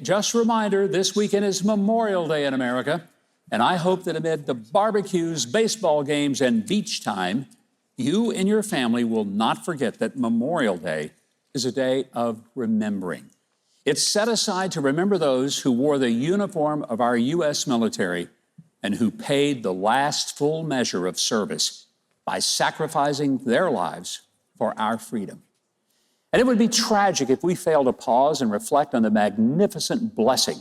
Just a reminder, this weekend is Memorial Day in America, and I hope that amid the barbecues, baseball games, and beach time, you and your family will not forget that Memorial Day is a day of remembering. It's set aside to remember those who wore the uniform of our U.S. military and who paid the last full measure of service by sacrificing their lives for our freedom. And it would be tragic if we failed to pause and reflect on the magnificent blessing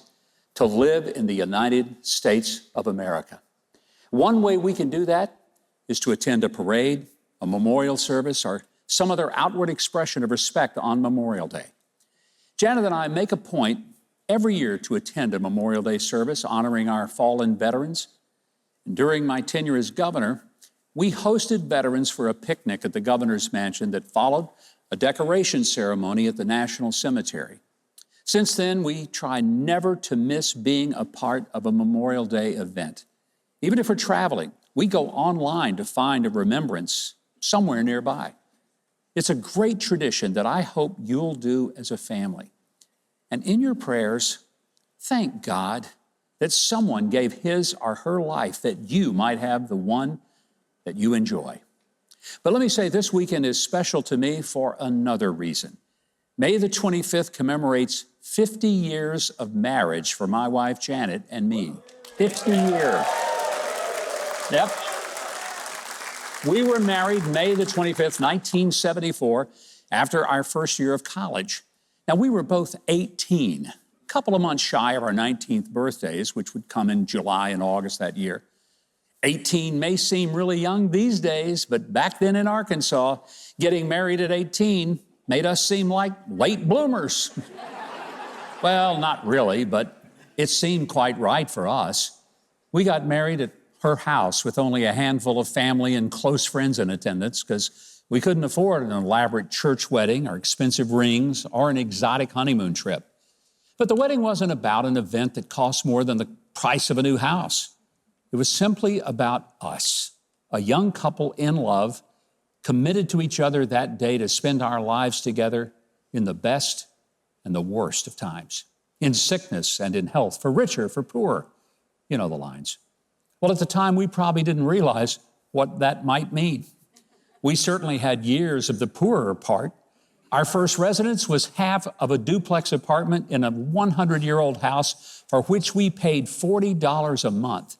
to live in the United States of America. One way we can do that is to attend a parade, a memorial service, or some other outward expression of respect on Memorial Day. Janet and I make a point every year to attend a Memorial Day service honoring our fallen veterans. And during my tenure as governor, we hosted veterans for a picnic at the governor's mansion that followed a decoration ceremony at the National Cemetery. Since then, we try never to miss being a part of a Memorial Day event. Even if we're traveling, we go online to find a remembrance somewhere nearby. It's a great tradition that I hope you'll do as a family. And in your prayers, thank God that someone gave his or her life that you might have the one that you enjoy. But let me say, this weekend is special to me for another reason. May the 25th commemorates 50 years of marriage for my wife, Janet, and me. 50 years. Yep. We were married May the 25th, 1974, after our first year of college. Now, we were both 18, a couple of months shy of our 19th birthdays, which would come in July and August that year. 18 may seem really young these days, but back then in Arkansas, getting married at 18 made us seem like late bloomers. Well, not really, but it seemed quite right for us. We got married at her house with only a handful of family and close friends in attendance because we couldn't afford an elaborate church wedding or expensive rings or an exotic honeymoon trip. But the wedding wasn't about an event that cost more than the price of a new house. It was simply about us, a young couple in love, committed to each other that day to spend our lives together in the best and the worst of times, in sickness and in health, for richer, for poorer. You know the lines. Well, at the time, we probably didn't realize what that might mean. We certainly had years of the poorer part. Our first residence was half of a duplex apartment in a 100-year-old house for which we paid $40 a month.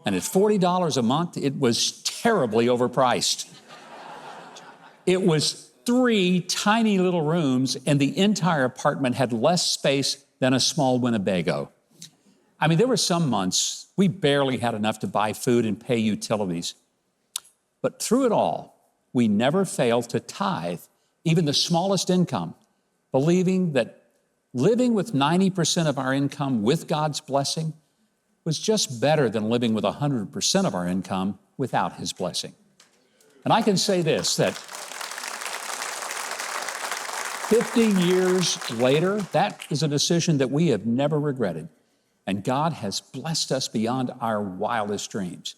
And at $40 a month, it was terribly overpriced. It was 3 tiny little rooms, and the entire apartment had less space than a small Winnebago. I mean, there were some months we barely had enough to buy food and pay utilities. But through it all, we never failed to tithe even the smallest income, believing that living with 90% of our income with God's blessing was just better than living with 100% of our income without his blessing. And I can say this, that 50 years later, that is a decision that we have never regretted. And God has blessed us beyond our wildest dreams.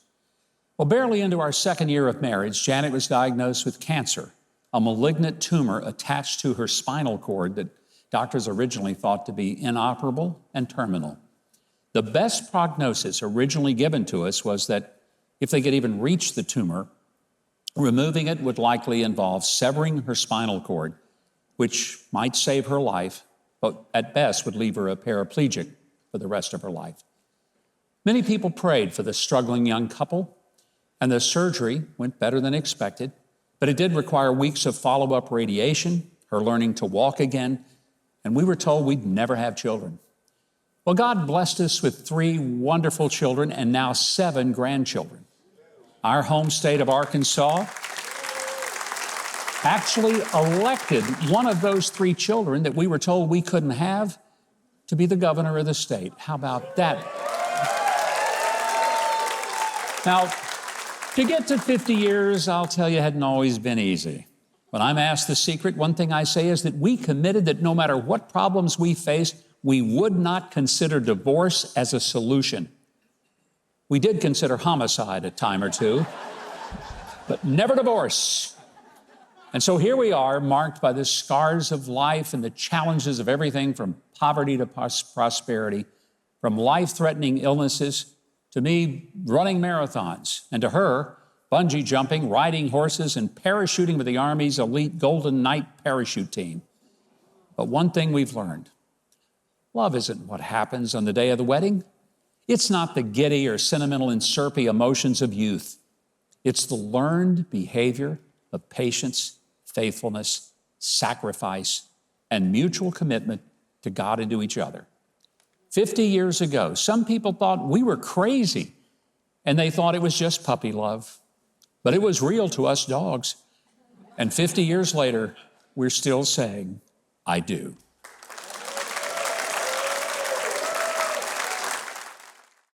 Well, barely into our second year of marriage, Janet was diagnosed with cancer, a malignant tumor attached to her spinal cord that doctors originally thought to be inoperable and terminal. The best prognosis originally given to us was that if they could even reach the tumor, removing it would likely involve severing her spinal cord, which might save her life, but at best would leave her a paraplegic for the rest of her life. Many people prayed for the struggling young couple, and the surgery went better than expected, but it did require weeks of follow-up radiation, her learning to walk again, and we were told we'd never have children. Well, God blessed us with 3 wonderful children and now 7 grandchildren. Our home state of Arkansas actually elected one of those 3 children that we were told we couldn't have to be the governor of the state. How about that? Now, to get to 50 years, I'll tell you, hadn't always been easy. When I'm asked the secret, one thing I say is that we committed that no matter what problems we faced, we would not consider divorce as a solution. We did consider homicide a time or two, but never divorce. And so here we are, marked by the scars of life and the challenges of everything from poverty to prosperity, from life-threatening illnesses to me running marathons, and to her, bungee jumping, riding horses, and parachuting with the Army's elite Golden Knight parachute team. But one thing we've learned, love isn't what happens on the day of the wedding. It's not the giddy or sentimental and syrupy emotions of youth. It's the learned behavior of patience, faithfulness, sacrifice, and mutual commitment to God and to each other. 50 years ago, some people thought we were crazy, and they thought it was just puppy love. But it was real to us dogs. And 50 years later, we're still saying, I do.